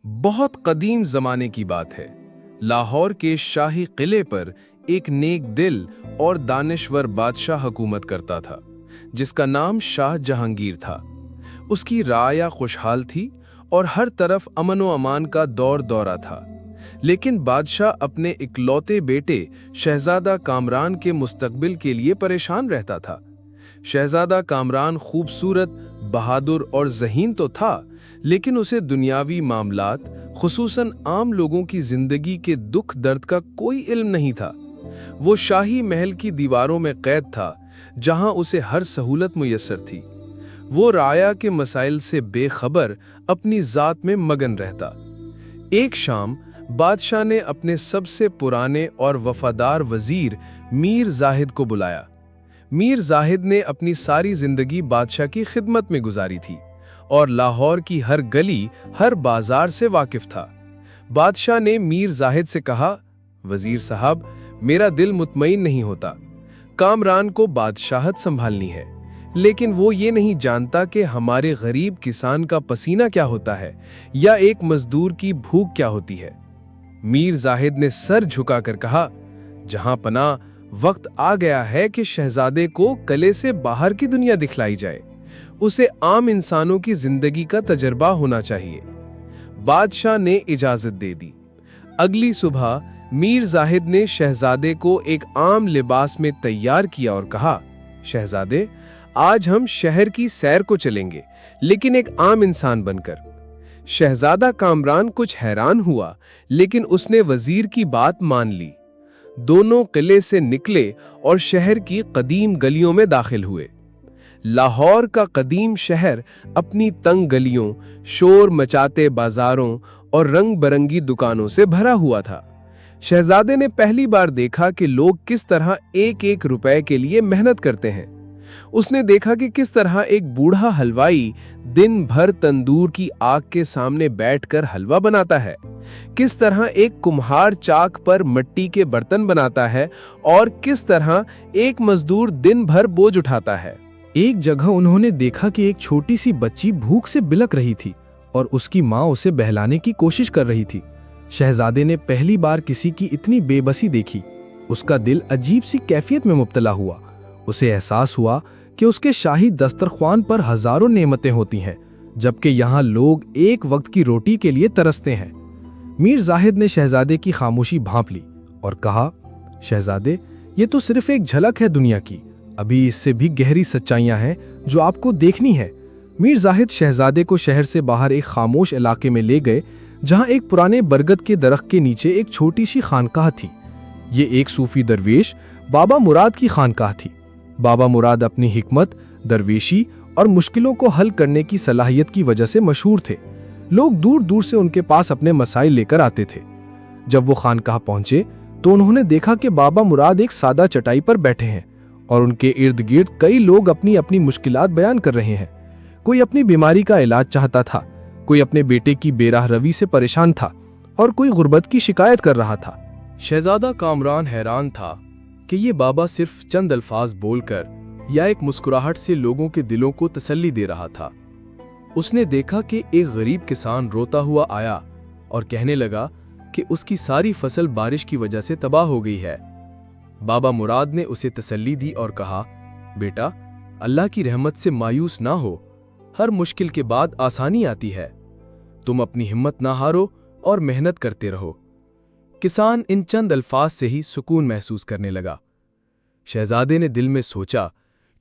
बहुत कदीम ज़माने की बात है। लाहौर के शाही किले पर एक नेक दिल और दानिश्वर बादशाह हुकूमत करता था, जिसका नाम शाह जहांगीर था। उसकी राया खुशहाल थी और हर तरफ अमन व अमान का दौर दौरा था। लेकिन बादशाह अपने इकलौते बेटे शहजादा कामरान के मुस्तकबिल के लिए परेशान रहता था। शहजादा कामरान खूबसूरत, बहादुर और ज़हीन तो था, लेकिन उसे दुनियावी मामलात, खुसूसन आम लोगों की जिंदगी के दुख दर्द का कोई इल्म नहीं था। वो शाही महल की दीवारों में कैद था, जहां उसे हर सहूलत मुयस्सर थी। वो राया के मसाइल से बेखबर अपनी ज़ात में मगन रहता। एक शाम बादशाह ने अपने सबसे पुराने और वफादार वजीर मीर जाहिद को बुलाया। मीर जाहिद ने अपनी सारी जिंदगी बादशाह की खिदमत में गुजारी थी और लाहौर की हर गली, हर बाजार से वाकिफ था। बादशाह ने मीर जाहिद से कहा, वजीर साहब, मेरा दिल मुतमईन नहीं होता। कामरान को बादशाहत संभालनी है, लेकिन वो ये नहीं जानता कि हमारे गरीब किसान का पसीना क्या होता है या एक मजदूर की भूख क्या होती है। मीर जाहिद ने सर झुकाकर कहा, जहां पना वक्त आ गया है कि शहजादे को किले से बाहर की दुनिया दिखलाई जाए। उसे आम इंसानों की जिंदगी का तजर्बा होना चाहिए। बादशाह ने इजाजत दे दी। अगली सुबह मीर जाहिद ने शहजादे को एक आम लिबास में तैयार किया और कहा, शहजादे, आज हम शहर की सैर को चलेंगे, लेकिन एक आम इंसान बनकर। शहजादा कामरान कुछ हैरान हुआ, लेकिन उसने वजीर की बात मान ली। दोनों किले से निकले और शहर की कदीम गलियों में दाखिल हुए। लाहौर का कदीम शहर अपनी तंग गलियों, शोर मचाते बाजारों और रंग बरंगी दुकानों से भरा हुआ था। शहजादे ने पहली बार देखा कि लोग किस तरह एक एक रुपए के लिए मेहनत करते हैं। उसने देखा कि किस तरह एक बूढ़ा हलवाई दिन भर तंदूर की आग के सामने बैठकर हलवा बनाता है, किस तरह एक कुम्हार चाक पर मिट्टी के बर्तन बनाता है और किस तरह एक मजदूर दिन भर बोझ उठाता है। एक जगह उन्होंने देखा कि एक छोटी सी बच्ची भूख से बिलक रही थी और उसकी माँ उसे बहलाने की कोशिश कर रही थी। शहजादे ने पहली बार किसी की इतनी बेबसी देखी। उसका दिल अजीब सी कैफियत में मुब्तला हुआ। उसे एहसास हुआ कि उसके शाही दस्तरख्वान पर हजारों नेमतें होती हैं, जबकि यहाँ लोग एक वक्त की रोटी के लिए तरसते हैं। मीर जाहिद ने शहजादे की खामोशी भांप ली और कहा, शहजादे, ये तो सिर्फ एक झलक है दुनिया की। अभी इससे भी गहरी सच्चाइयां हैं जो आपको देखनी है। मीर जाहिद शहजादे को शहर से बाहर एक खामोश इलाके में ले गए, जहां एक पुराने बरगद के दरख्त के नीचे एक छोटी सी खानकाह थी। ये एक सूफी दरवेश बाबा मुराद की खानकाह थी। बाबा मुराद अपनी हिकमत, दरवेशी और मुश्किलों को हल करने की सलाहियत की वजह से मशहूर थे। लोग दूर दूर से उनके पास अपने मसाइल लेकर आते थे। जब वो खानकाह पहुंचे तो उन्होंने देखा कि बाबा मुराद एक सादा चटाई पर बैठे हैं और उनके इर्द गिर्द कई लोग अपनी अपनी मुश्किलात बयान कर रहे हैं। कोई अपनी बीमारी का इलाज चाहता था, कोई अपने बेटे की बेराह रवी से परेशान था और कोई गुर्बत की शिकायत कर रहा था। शहजादा कामरान हैरान था कि ये बाबा सिर्फ चंद अल्फाज बोलकर या एक मुस्कुराहट से लोगों के दिलों को तसल्ली दे रहा था। उसने देखा कि एक गरीब किसान रोता हुआ आया और कहने लगा कि उसकी सारी फसल बारिश की वजह से तबाह हो गई है। बाबा मुराद ने उसे तसल्ली दी और कहा, बेटा, अल्लाह की रहमत से मायूस ना हो। हर मुश्किल के बाद आसानी आती है। तुम अपनी हिम्मत ना हारो और मेहनत करते रहो। किसान इन चंद अल्फाज से ही सुकून महसूस करने लगा। शहजादे ने दिल में सोचा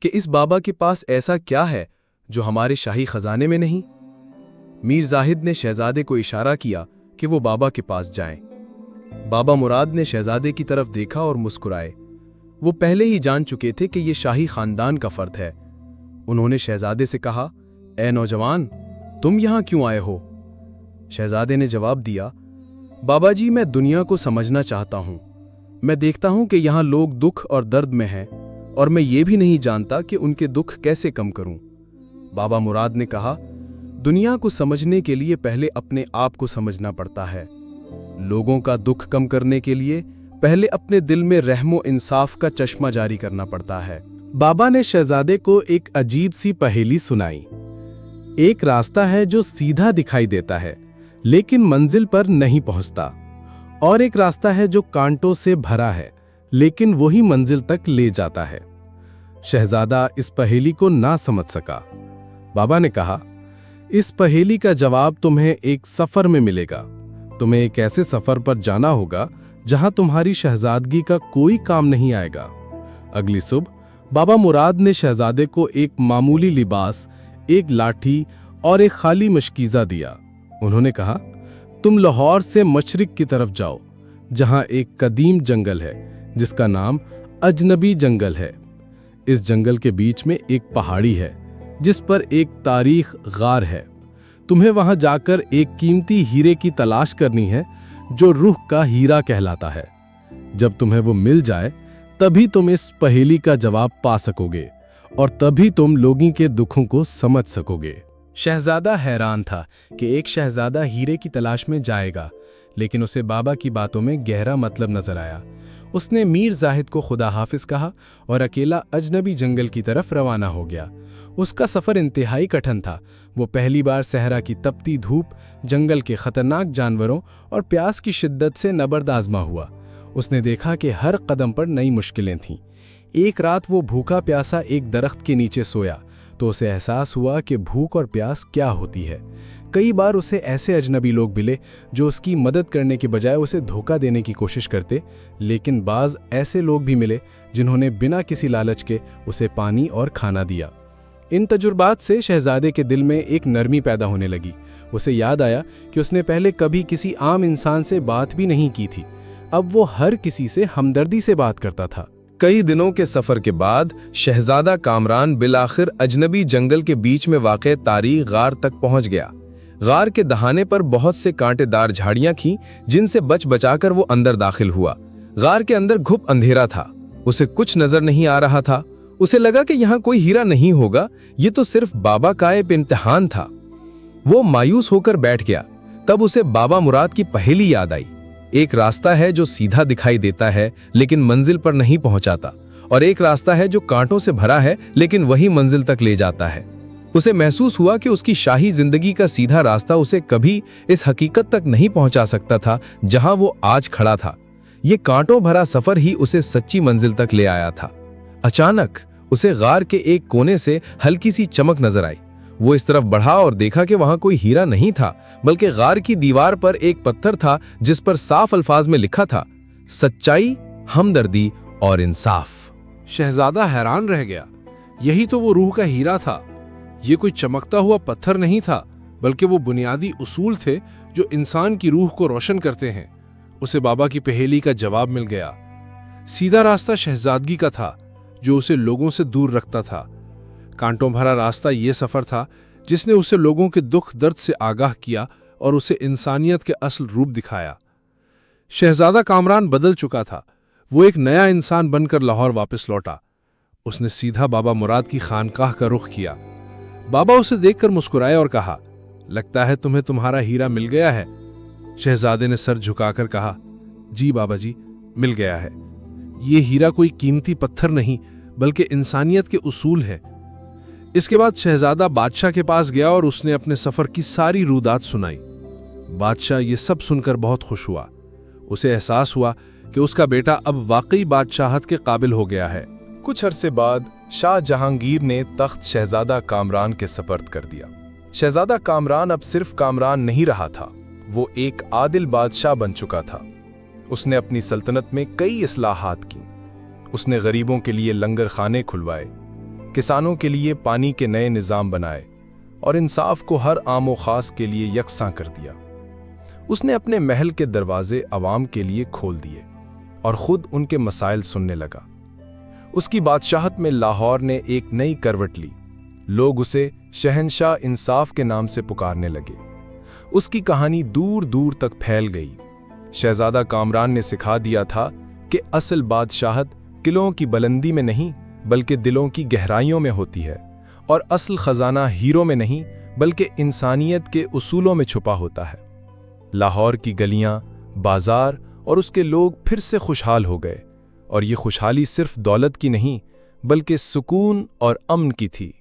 कि इस बाबा के पास ऐसा क्या है जो हमारे शाही खजाने में नहीं। मीर जाहिद ने शहजादे को इशारा किया कि वो बाबा के पास जाएं। बाबा मुराद ने शहजादे की तरफ देखा और मुस्कुराए। वो पहले ही जान चुके थे कि ये शाही खानदान का फर्द है। उन्होंने शहजादे से कहा, ए नौजवान, तुम यहां क्यों आए हो? शहजादे ने जवाब दिया, बाबा जी, मैं दुनिया को समझना चाहता हूं। मैं देखता हूं कि यहां लोग दुख और दर्द में हैं और मैं ये भी नहीं जानता कि उनके दुख कैसे कम करूं। बाबा मुराद ने कहा, दुनिया को समझने के लिए पहले अपने आप को समझना पड़ता है। लोगों का दुख कम करने के लिए पहले अपने दिल में रहमो इंसाफ का चश्मा जारी करना पड़ता है। बाबा ने शहजादे को एक अजीब सी पहेली सुनाई। एक रास्ता है जो सीधा दिखाई देता है, लेकिन मंजिल पर नहीं पहुंचता, और एक रास्ता है जो कांटों से भरा है लेकिन वही मंजिल तक ले जाता है। शहजादा इस पहेली को ना समझ सका। बाबा ने कहा, इस पहेली का जवाब तुम्हें एक सफर में मिलेगा। तुम्हें एक ऐसे सफर पर जाना होगा जहां तुम्हारी शहजादगी का कोई काम नहीं आएगा। अगली सुबह बाबा मुराद ने शहजादे को एक मामूली लिबास, एक लाठी और एक खाली मशकीज़ा दिया। उन्होंने कहा, तुम लाहौर से मशरिक की तरफ जाओ, जहां एक कदीम जंगल है जिसका नाम अजनबी जंगल है। इस जंगल के बीच में एक पहाड़ी है जिस पर एक तारीख गार है। तुम्हें वहां जाकर एक कीमती हीरे की तलाश करनी है जो रूह का हीरा कहलाता है। जब तुम्हें वो मिल जाए तभी तुम इस पहेली का जवाब पा सकोगे और तभी तुम लोगों के दुखों को समझ सकोगे। शहजादा हैरान था कि एक शहजादा हीरे की तलाश में जाएगा, लेकिन उसे बाबा की बातों में गहरा मतलब नजर आया। उसने मीर जाहिद को खुदा हाफिज कहा और अकेला अजनबी जंगल की तरफ रवाना हो गया। उसका सफ़र इंतहाई कठिन था। वो पहली बार सहरा की तपती धूप, जंगल के खतरनाक जानवरों और प्यास की शिद्दत से नबर्द आज़मा हुआ। उसने देखा कि हर कदम पर नई मुश्किलें थीं। एक रात वो भूखा प्यासा एक दरख्त के नीचे सोया तो उसे एहसास हुआ कि भूख और प्यास क्या होती है। कई बार उसे ऐसे अजनबी लोग मिले जो उसकी मदद करने के बजाय उसे धोखा देने की कोशिश करते, लेकिन बाज़ ऐसे लोग भी मिले जिन्होंने बिना किसी लालच के उसे पानी और खाना दिया। इन तजुर्बात से शहजादे के दिल में एक नरमी पैदा होने लगी। उसे याद आया कि उसने पहले कभी किसी आम इंसान से बात भी नहीं की थी। अब वो हर किसी से हमदर्दी से बात करता था। कई दिनों के सफर के बाद शहजादा कामरान बिलाखिर अजनबी जंगल के बीच में वाक़े तारीख गार तक पहुंच गया। गार के दहाने पर बहुत से कांटेदार झाड़ियां थीं जिनसे बच बचाकर वो अंदर दाखिल हुआ। गार के अंदर घुप अंधेरा था। उसे कुछ नजर नहीं आ रहा था। उसे लगा कि यहाँ कोई हीरा नहीं होगा, ये तो सिर्फ बाबा का एक इम्तिहान था। वो मायूस होकर बैठ गया। तब उसे बाबा मुराद की पहेली याद आई। एक रास्ता है जो सीधा दिखाई देता है लेकिन मंजिल पर नहीं पहुंचाता, और एक रास्ता है जो कांटों से भरा है लेकिन वही मंजिल तक ले जाता है। उसे महसूस हुआ कि उसकी शाही जिंदगी का सीधा रास्ता उसे कभी इस हकीकत तक नहीं पहुंचा सकता था जहां वो आज खड़ा था। ये कांटों भरा सफर ही उसे सच्ची मंजिल तक ले आया था। अचानक उसे गार के एक कोने से हल्की सी चमक नजर आई। वो इस तरफ बढ़ा और देखा कि वहां कोई हीरा नहीं था, बल्कि गार की दीवार पर एक पत्थर था जिस पर साफ अल्फाज में लिखा था, सच्चाई, हमदर्दी और इंसाफ। शहजादा हैरान रह गया। यही तो वो रूह का हीरा था। ये कोई चमकता हुआ पत्थर नहीं था, बल्कि वो बुनियादी उसूल थे जो इंसान की रूह को रोशन करते हैं। उसे बाबा की पहेली का जवाब मिल गया। सीधा रास्ता शहजादगी का था जो उसे लोगों से दूर रखता था। कांटों भरा रास्ता ये सफर था जिसने उसे लोगों के दुख दर्द से आगाह किया और उसे इंसानियत के असल रूप दिखाया। शहजादा कामरान बदल चुका था। वो एक नया इंसान बनकर लाहौर वापस लौटा। उसने सीधा बाबा मुराद की खानकाह का रुख किया। बाबा उसे देखकर मुस्कुराए और कहा, लगता है तुम्हें तुम्हारा हीरा मिल गया है। शहजादे ने सर झुकाकर कहा, जी बाबा जी, मिल गया है। ये हीरा कोई कीमती पत्थर नहीं बल्कि इंसानियत के उसूल है। इसके बाद शहजादा बादशाह के पास गया और उसने अपने सफर की सारी रूदात सुनाई। बादशाह ये सब सुनकर बहुत खुश हुआ। उसे एहसास हुआ कि उसका बेटा अब वाकई बादशाहत के काबिल हो गया है। कुछ अरसे बाद शाह जहांगीर ने तख्त शहजादा कामरान के सपर्द कर दिया। शहजादा कामरान अब सिर्फ कामरान नहीं रहा था, वो एक आदिल बादशाह बन चुका था। उसने अपनी सल्तनत में कई इस्लाहात की। उसने गरीबों के लिए लंगर खाने खुलवाए, किसानों के लिए पानी के नए निज़ाम बनाए और इंसाफ को हर आमो खास के लिए यकसां कर दिया। उसने अपने महल के दरवाजे अवाम के लिए खोल दिए और खुद उनके मसाइल सुनने लगा। उसकी बादशाहत में लाहौर ने एक नई करवट ली। लोग उसे शहंशाह इंसाफ के नाम से पुकारने लगे। उसकी कहानी दूर दूर तक फैल गई। शहजादा कामरान ने सिखा दिया था कि असल बादशाहत किलों की बुलंदी में नहीं बल्कि दिलों की गहराइयों में होती है, और असल खजाना हीरों में नहीं बल्कि इंसानियत के उसूलों में छुपा होता है। लाहौर की गलियां, बाजार और उसके लोग फिर से खुशहाल हो गए, और ये खुशहाली सिर्फ दौलत की नहीं बल्कि सुकून और अमन की थी।